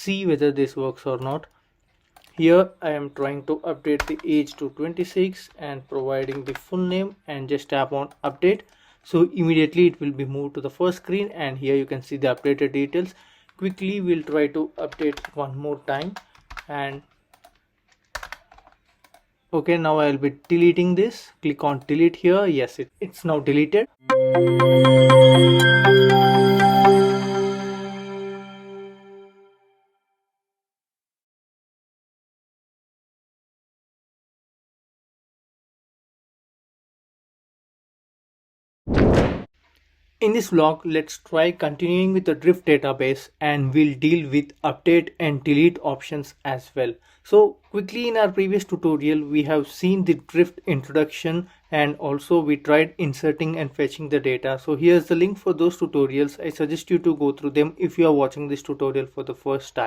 see whether this works or not. Here I am trying to update the age to 26 and providing the full name, and just tap on update. So immediately it will be moved to the first screen, and here you can see the updated details. Quickly we'll try to update one more time, and okay, now I'll be deleting this. Click on delete here. Yes, it's now deleted. In this vlog, let's try continuing with the Drift database, and we'll deal with update and delete options as well. So quickly, in our previous tutorial, we have seen the Drift introduction, and also we tried inserting and fetching the data. So here's the link for those tutorials. I suggest you to go through them if you are watching this tutorial for the first time.